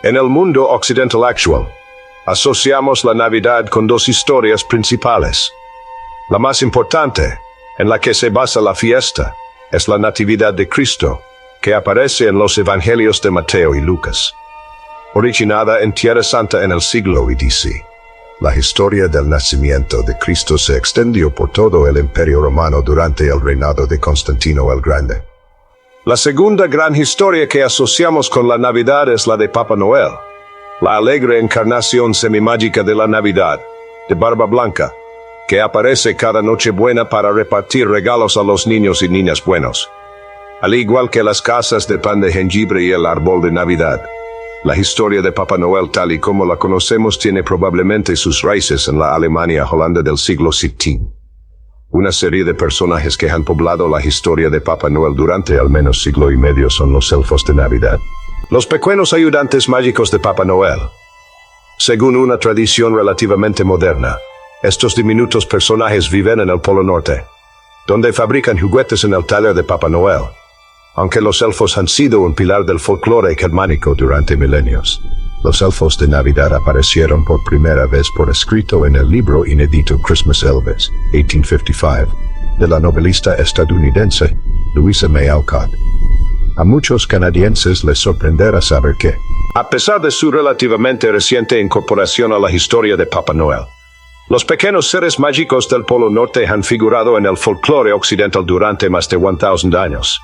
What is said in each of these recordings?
En el mundo occidental actual, asociamos la Navidad con dos historias principales. La más importante, en la que se basa la fiesta, es la Natividad de Cristo, que aparece en los Evangelios de Mateo y Lucas. Originada en Tierra Santa en el siglo XI, la historia del nacimiento de Cristo se extendió por todo el Imperio Romano durante el reinado de Constantino el Grande. La segunda gran historia que asociamos con la Navidad es la de Papá Noel, la alegre encarnación semimágica de la Navidad, de barba blanca, que aparece cada Nochebuena para repartir regalos a los niños y niñas buenos. Al igual que las casas de pan de jengibre y el árbol de Navidad, la historia de Papá Noel tal y como la conocemos tiene probablemente sus raíces en la Alemania holanda del siglo XVII. Una serie de personajes que han poblado la historia de Papá Noel durante al menos siglo y medio son los elfos de Navidad, los pequeños ayudantes mágicos de Papá Noel. Según una tradición relativamente moderna, estos diminutos personajes viven en el Polo Norte, donde fabrican juguetes en el taller de Papá Noel, aunque los elfos han sido un pilar del folclore germánico durante milenios. Los elfos de Navidad aparecieron por primera vez por escrito en el libro inédito Christmas Elves, 1855, de la novelista estadounidense Louisa May Alcott. A muchos canadienses les sorprenderá saber que, a pesar de su relativamente reciente incorporación a la historia de Papá Noel, los pequeños seres mágicos del Polo Norte han figurado en el folclore occidental durante más de 1000 años.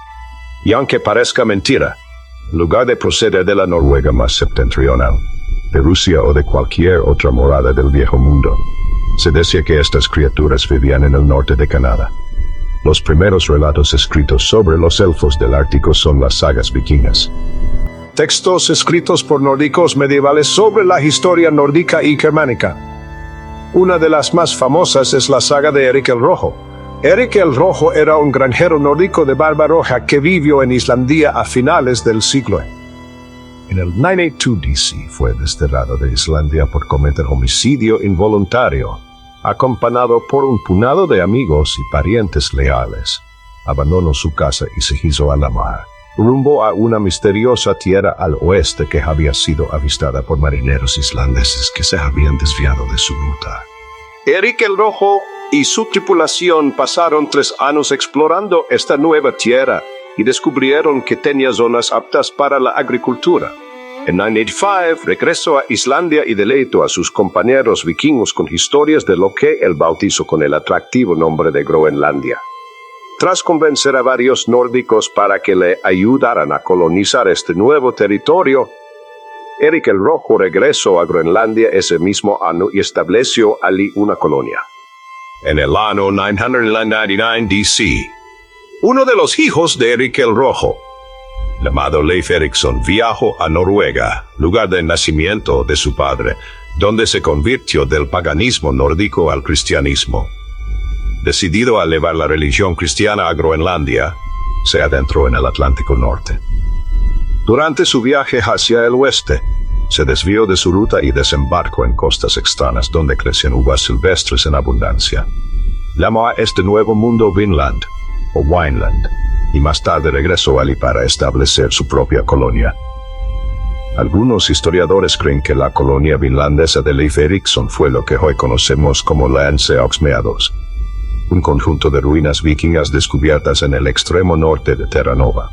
Y aunque parezca mentira, en lugar de proceder de la Noruega más septentrional, de Rusia o de cualquier otra morada del viejo mundo, se decía que estas criaturas vivían en el norte de Canadá. Los primeros relatos escritos sobre los elfos del Ártico son las sagas vikingas. Textos escritos por nórdicos medievales sobre la historia nórdica y germánica. Una de las más famosas es la saga de Eric el Rojo. Eric el Rojo era un granjero nórdico de barba roja que vivió en Islandia a finales del siglo. En el 982 DC fue desterrado de Islandia por cometer homicidio involuntario, acompañado por un puñado de amigos y parientes leales. Abandonó su casa y se hizo a la mar, rumbo a una misteriosa tierra al oeste que había sido avistada por marineros islandeses que se habían desviado de su ruta. Eric el Rojo y su tripulación pasaron 3 años explorando esta nueva tierra y descubrieron que tenía zonas aptas para la agricultura. En 985 regresó a Islandia y deleitó a sus compañeros vikingos con historias de lo que él bautizó con el atractivo nombre de Groenlandia. Tras convencer a varios nórdicos para que le ayudaran a colonizar este nuevo territorio, Eric el Rojo regresó a Groenlandia ese mismo año y estableció allí una colonia. En el año 999 DC, uno de los hijos de Eric el Rojo, llamado Leif Erikson, viajó a Noruega, lugar de nacimiento de su padre, donde se convirtió del paganismo nórdico al cristianismo. Decidido a llevar la religión cristiana a Groenlandia, se adentró en el Atlántico Norte. Durante su viaje hacia el oeste, se desvió de su ruta y desembarcó en costas extrañas donde crecían uvas silvestres en abundancia. Llamó a este nuevo mundo Vinland, o Wineland, y más tarde regresó allí para establecer su propia colonia. Algunos historiadores creen que la colonia vinlandesa de Leif Erikson fue lo que hoy conocemos como Lanseoksmeados, un conjunto de ruinas vikingas descubiertas en el extremo norte de Terra Nova.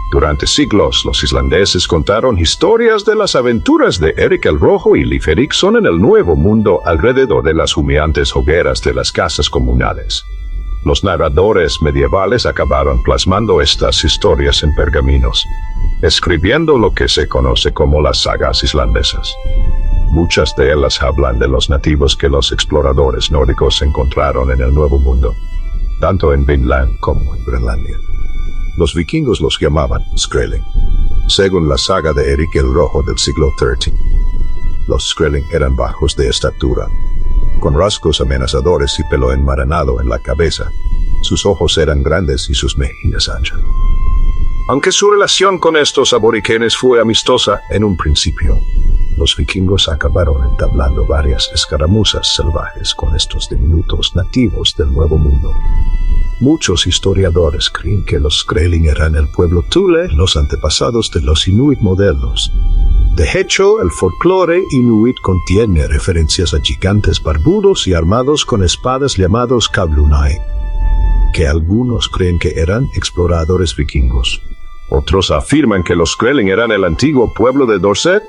Durante siglos, los islandeses contaron historias de las aventuras de Eric el Rojo y Leif Erikson en el Nuevo Mundo alrededor de las humeantes hogueras de las casas comunales. Los narradores medievales acabaron plasmando estas historias en pergaminos, escribiendo lo que se conoce como las sagas islandesas. Muchas de ellas hablan de los nativos que los exploradores nórdicos encontraron en el Nuevo Mundo, tanto en Vinland como en Groenlandia. Los vikingos los llamaban Skrelling, según la saga de Eric el Rojo del siglo XIII. Los Skrelling eran bajos de estatura, con rasgos amenazadores y pelo enmaranado en la cabeza. Sus ojos eran grandes y sus mejillas anchas. Aunque su relación con estos aborígenes fue amistosa en un principio, los vikingos acabaron entablando varias escaramuzas salvajes con estos diminutos nativos del Nuevo Mundo. Muchos historiadores creen que los Skrelling eran el pueblo Thule, los antepasados de los Inuit modernos, De hecho, el folclore inuit contiene referencias a gigantes barbudos y armados con espadas llamados Kablunai, que algunos creen que eran exploradores vikingos. Otros afirman que los Skrelling eran el antiguo pueblo de Dorset,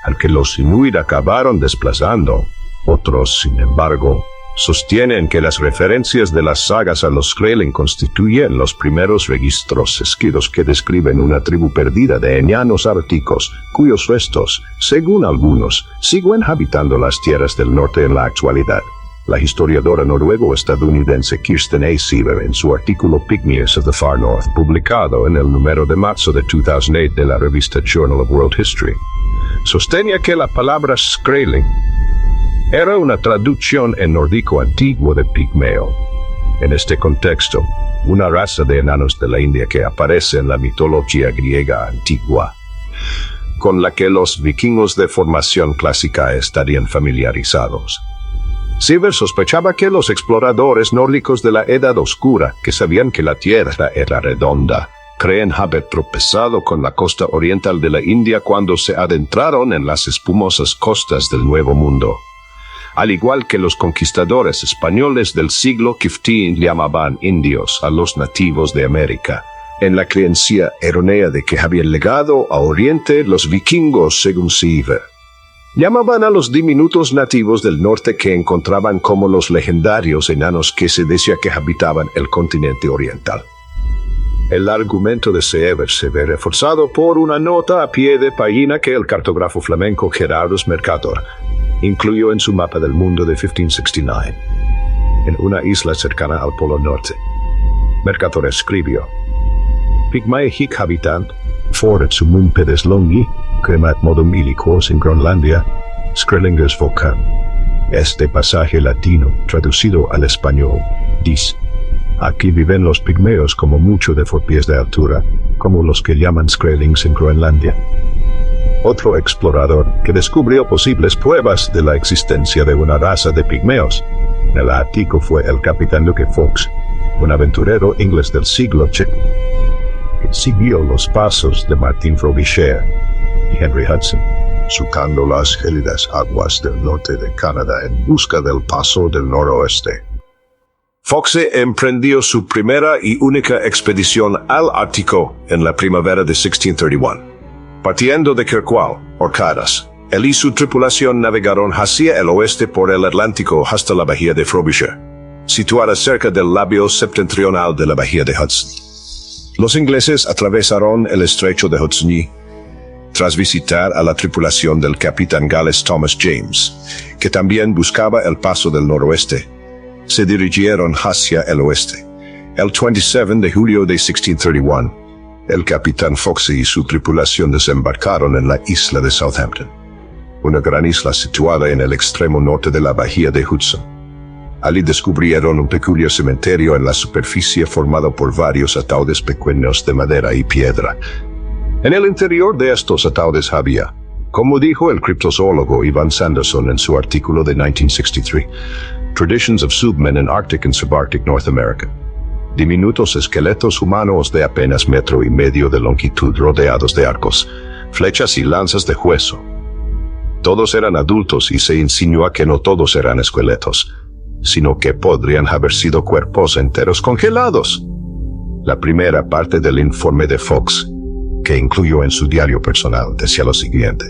al que los inuit acabaron desplazando. Otros, sin embargo, sostienen que las referencias de las sagas a los Skrelling constituyen los primeros registros escritos que describen una tribu perdida de enanos árticos, cuyos restos, según algunos, siguen habitando las tierras del norte en la actualidad. La historiadora noruego-estadounidense Kirsten A. Siever, en su artículo Pygmies of the Far North, publicado en el número de marzo de 2008 de la revista Journal of World History, sostenía que la palabra Skrelling era una traducción en nórdico antiguo de pigmeo. En este contexto, una raza de enanos de la India que aparece en la mitología griega antigua, con la que los vikingos de formación clásica estarían familiarizados. Siever sospechaba que los exploradores nórdicos de la Edad Oscura, que sabían que la Tierra era redonda, creen haber tropezado con la costa oriental de la India cuando se adentraron en las espumosas costas del Nuevo Mundo. Al igual que los conquistadores españoles del siglo XV llamaban indios a los nativos de América, en la creencia errónea de que habían llegado a Oriente los vikingos, según Siever. Llamaban a los diminutos nativos del norte que encontraban como los legendarios enanos que se decía que habitaban el continente oriental. El argumento de Siever se ve reforzado por una nota a pie de página que el cartógrafo flamenco Gerardus Mercator incluyó en su mapa del mundo de 1569, en una isla cercana al Polo Norte. Mercator escribió: Pygmae hic habitant, foret sumum pedes longi, cremat modum iliquos in Groenlandia, Skrellingers vocan. Este pasaje latino, traducido al español, dice: aquí viven los pigmeos como mucho de 4 pies de altura, como los que llaman Skrellings en Groenlandia. Otro explorador que descubrió posibles pruebas de la existencia de una raza de pigmeos en el Ártico fue el capitán Luke Fox, un aventurero inglés del siglo XX, que siguió los pasos de Martin Frobisher y Henry Hudson, surcando las gélidas aguas del norte de Canadá en busca del paso del noroeste. Fox emprendió su primera y única expedición al Ártico en la primavera de 1631. Partiendo de Kirkwall, Orcadas, él y su tripulación navegaron hacia el oeste por el Atlántico hasta la bahía de Frobisher, situada cerca del labio septentrional de la bahía de Hudson. Los ingleses atravesaron el estrecho de Hudson tras visitar a la tripulación del capitán galés Thomas James, que también buscaba el paso del noroeste. Se dirigieron hacia el oeste. El 27 de julio de 1631, el capitán Fox y su tripulación desembarcaron en la isla de Southampton, una gran isla situada en el extremo norte de la bahía de Hudson. Allí descubrieron un peculiar cementerio en la superficie formado por varios ataúdes pequeños de madera y piedra. En el interior de estos ataúdes había, como dijo el criptozoólogo Ivan Sanderson en su artículo de 1963, Traditions of Submen in Arctic and Subarctic North America, diminutos esqueletos humanos de apenas 1,5 metros de longitud rodeados de arcos, flechas y lanzas de hueso. Todos eran adultos y se insinúa que no todos eran esqueletos, sino que podrían haber sido cuerpos enteros congelados. La primera parte del informe de Fox, que incluyó en su diario personal, decía lo siguiente: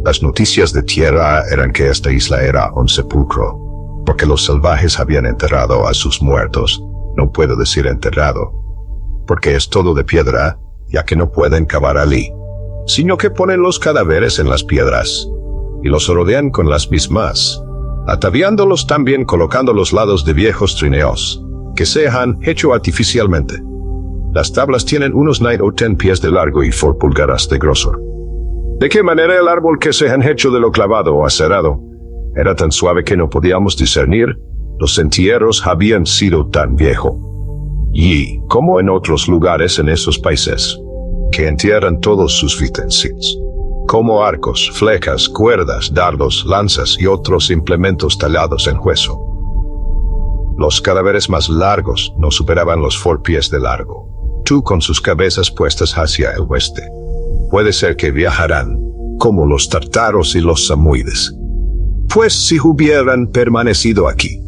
las noticias de tierra eran que esta isla era un sepulcro, porque los salvajes habían enterrado a sus muertos. No puedo decir enterrado, porque es todo de piedra, ya que no pueden cavar allí, sino que ponen los cadáveres en las piedras, y los rodean con las mismas, ataviándolos también colocando los lados de viejos trineos, que se han hecho artificialmente. Las tablas tienen unos 9 o 10 pies de largo y 4 pulgadas de grosor. ¿De qué manera el árbol que se han hecho de lo clavado o aserrado era tan suave que no podíamos discernir? Los entierros habían sido tan viejo, y, como en otros lugares en esos países, que entierran todos sus utensilios, como arcos, flechas, cuerdas, dardos, lanzas y otros implementos tallados en hueso. Los cadáveres más largos no superaban los 4 pies de largo, tú con sus cabezas puestas hacia el oeste. Puede ser que viajarán como los tártaros y los samoides. Pues si hubieran permanecido aquí,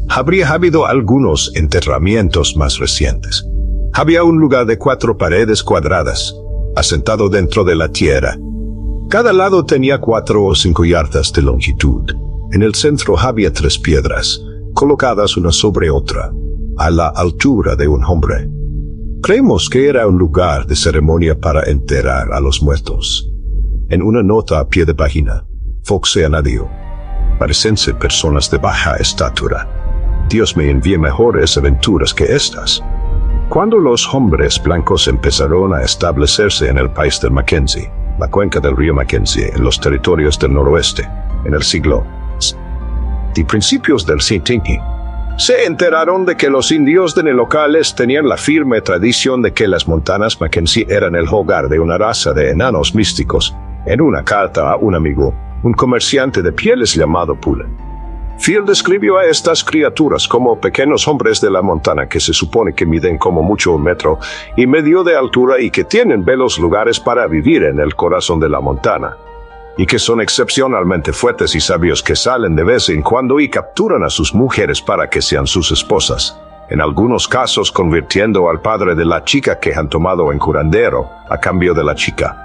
habría habido algunos enterramientos más recientes. Había un lugar de 4 paredes cuadradas, asentado dentro de la tierra. Cada lado tenía 4 o 5 yardas de longitud. En el centro había 3 piedras, colocadas una sobre otra, a la altura de un hombre. Creemos que era un lugar de ceremonia para enterrar a los muertos. En una nota a pie de página, Fox añadió: parecense personas de baja estatura. Dios me envíe mejores aventuras que estas. Cuando los hombres blancos empezaron a establecerse en el país del Mackenzie, la cuenca del río Mackenzie, en los territorios del noroeste, en el siglo de principios del siglo, se enteraron de que los indios de locales tenían la firme tradición de que las montañas Mackenzie eran el hogar de una raza de enanos místicos. En una carta a un amigo, un comerciante de pieles llamado Pullen, Field describió a estas criaturas como pequeños hombres de la montaña que se supone que miden como mucho 1 metro y medio de altura y que tienen bellos lugares para vivir en el corazón de la montaña, y que son excepcionalmente fuertes y sabios, que salen de vez en cuando y capturan a sus mujeres para que sean sus esposas, en algunos casos convirtiendo al padre de la chica que han tomado en curandero a cambio de la chica.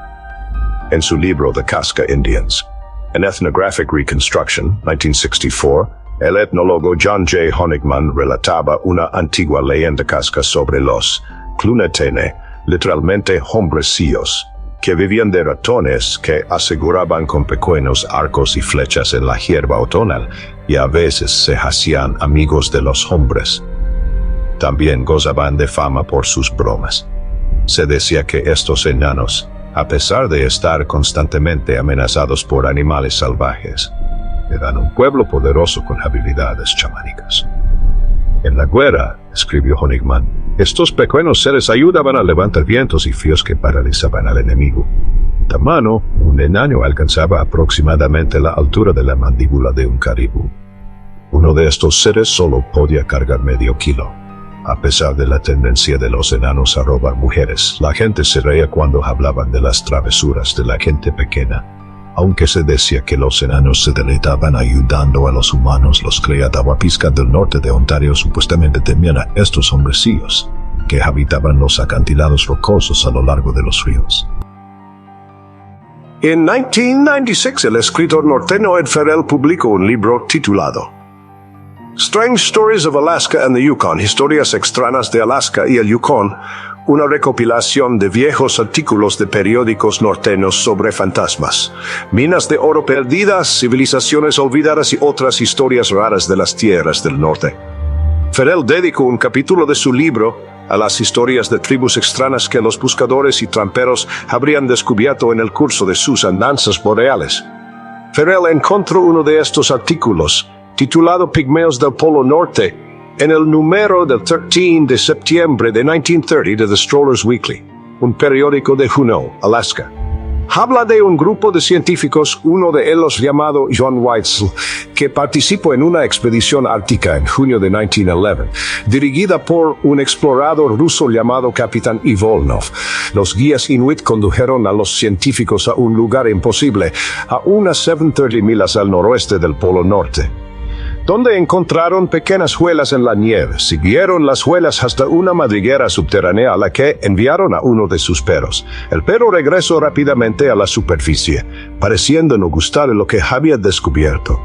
En su libro The Casca Indians, An Ethnographic Reconstruction, 1964, el etnólogo John J. Honigman relataba una antigua leyenda casca sobre los Clunetene, literalmente hombrecillos, que vivían de ratones que aseguraban con pequeños arcos y flechas en la hierba otoñal y a veces se hacían amigos de los hombres. También gozaban de fama por sus bromas. Se decía que estos enanos, a pesar de estar constantemente amenazados por animales salvajes, eran un pueblo poderoso con habilidades chamánicas. En la guerra, escribió Honigman, estos pequeños seres ayudaban a levantar vientos y fríos que paralizaban al enemigo. Tamaño, un enano alcanzaba aproximadamente la altura de la mandíbula de un caribú. Uno de estos seres solo podía cargar medio kilo. A pesar de la tendencia de los enanos a robar mujeres, la gente se reía cuando hablaban de las travesuras de la gente pequeña. Aunque se decía que los enanos se deleitaban ayudando a los humanos, los Criatahuapisca del norte de Ontario supuestamente temían a estos hombrecillos, que habitaban los acantilados rocosos a lo largo de los ríos. En 1996, el escritor norteño Ed Farrell publicó un libro titulado Strange Stories of Alaska and the Yukon, Historias extrañas de Alaska y el Yukon, una recopilación de viejos artículos de periódicos norteños sobre fantasmas, minas de oro perdidas, civilizaciones olvidadas y otras historias raras de las tierras del norte. Farrell dedicó un capítulo de su libro a las historias de tribus extrañas que los buscadores y tramperos habrían descubierto en el curso de sus andanzas boreales. Farrell encontró uno de estos artículos, titulado Pigmeos del Polo Norte, en el número del 13 de septiembre de 1930 de The Strollers Weekly, un periódico de Juneau, Alaska. Habla de un grupo de científicos, uno de ellos llamado John Weitzel, que participó en una expedición ártica en junio de 1911, dirigida por un explorador ruso llamado Capitán Ivolnov. Los guías inuit condujeron a los científicos a un lugar imposible, a unas 730 millas al noroeste del Polo Norte, donde encontraron pequeñas huellas en la nieve. Siguieron las huellas hasta una madriguera subterránea a la que enviaron a uno de sus perros. El perro regresó rápidamente a la superficie, pareciendo no gustarle lo que había descubierto.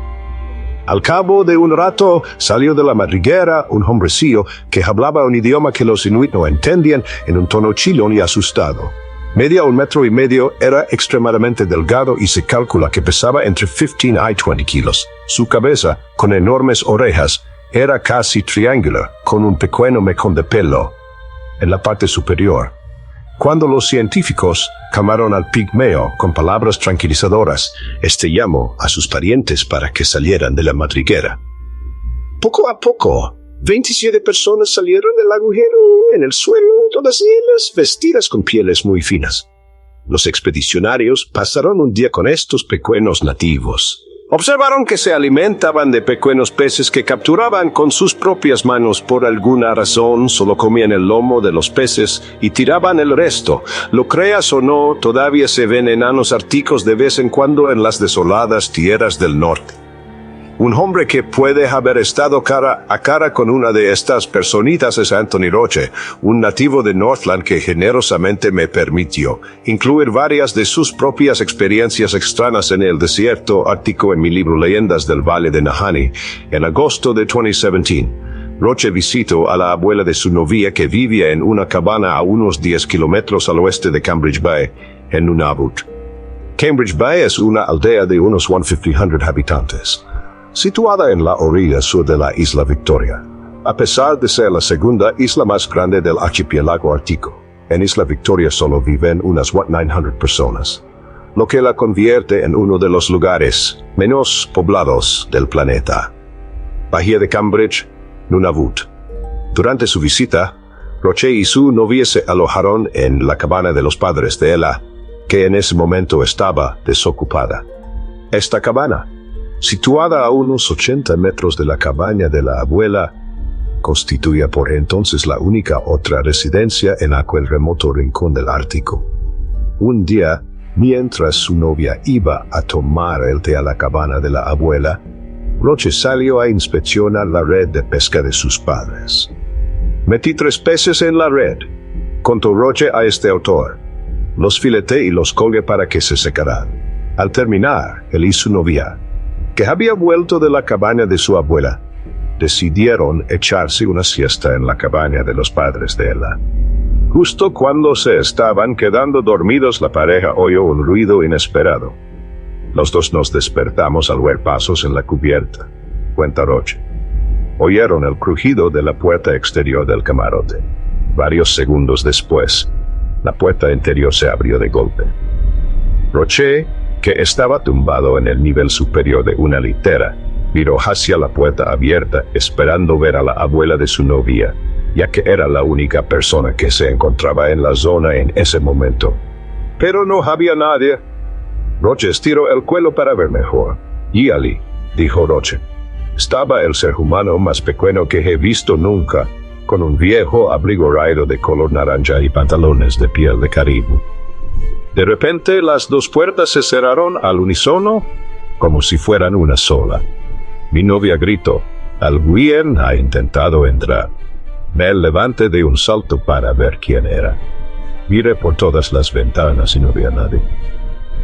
Al cabo de un rato salió de la madriguera un hombrecillo que hablaba un idioma que los inuit no entendían, en un tono chillón y asustado. Media 1,5 metros, era extremadamente delgado y se calcula que pesaba entre 15 y 20 kilos. Su cabeza, con enormes orejas, era casi triangular, con un pequeño mechón de pelo en la parte superior. Cuando los científicos calmaron al pigmeo con palabras tranquilizadoras, este llamó a sus parientes para que salieran de la madriguera. Poco a poco, 27 personas salieron del agujero en el suelo, todas ellas vestidas con pieles muy finas. Los expedicionarios pasaron un día con estos pequeños nativos, Observaron que se alimentaban de pequeños peces que capturaban con sus propias manos. Por alguna razón, solo comían el lomo de los peces y tiraban el resto. Lo creas o no, todavía se ven enanos árticos de vez en cuando en las desoladas tierras del norte. Un hombre que puede haber estado cara a cara con una de estas personitas es Anthony Roche, un nativo de Northland que generosamente me permitió incluir varias de sus propias experiencias extrañas en el desierto ártico en mi libro Leyendas del Valle de Nahanni. En agosto de 2017, Roche visitó a la abuela de su novia que vivía en una cabana a unos 10 kilómetros al oeste de Cambridge Bay, en Nunavut. Cambridge Bay es una aldea de unos 100 habitantes, situada en la orilla sur de la isla Victoria. A pesar de ser la segunda isla más grande del archipiélago ártico, en Isla Victoria solo viven unas 900 personas, lo que la convierte en uno de los lugares menos poblados del planeta. Bahía de Cambridge, Nunavut. Durante su visita, Roche y su novia se alojaron en la cabana de los padres de ella, que en ese momento estaba desocupada. Esta cabana, situada a unos 80 metros de la cabaña de la abuela, constituía por entonces la única otra residencia en aquel remoto rincón del Ártico. Un día, mientras su novia iba a tomar el té a la cabana de la abuela, Roche salió a inspeccionar la red de pesca de sus padres. «Metí 3 peces en la red», contó Roche a este autor. «Los fileté y los colgué para que se secaran». Al terminar, él y su novia, que había vuelto de la cabaña de su abuela, decidieron echarse una siesta en la cabaña de los padres de ella. Justo cuando se estaban quedando dormidos, la pareja oyó un ruido inesperado. «Los dos nos despertamos al ver pasos en la cubierta», cuenta Roche. Oyeron el crujido de la puerta exterior del camarote. Varios segundos después, la puerta interior se abrió de golpe. Roche, que estaba tumbado en el nivel superior de una litera, miró hacia la puerta abierta esperando ver a la abuela de su novia, ya que era la única persona que se encontraba en la zona en ese momento. Pero no había nadie. Roche estiró el cuello para ver mejor. «Y allí», dijo Roche, estaba el ser humano más pequeño que he visto nunca, con un viejo abrigo raído de color naranja y pantalones de piel de caribe. De repente las 2 puertas se cerraron al unísono, como si fueran una sola. Mi novia gritó: «Alguien ha intentado entrar». Me levanté de un salto para ver quién era. Miré por todas las ventanas y no vi a nadie.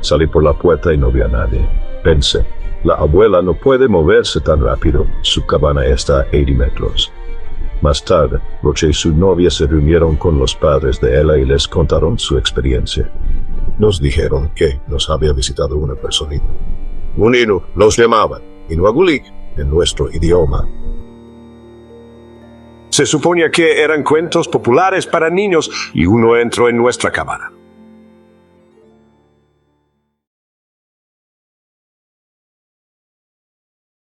Salí por la puerta y no vi a nadie. Pensé, la abuela no puede moverse tan rápido, su cabana está a 80 metros. Más tarde, Roche y su novia se reunieron con los padres de ella y les contaron su experiencia. Nos dijeron que nos había visitado una personita. Unino los llamaban Inuagulik en nuestro idioma. Se suponía que eran cuentos populares para niños y uno entró en nuestra cabana.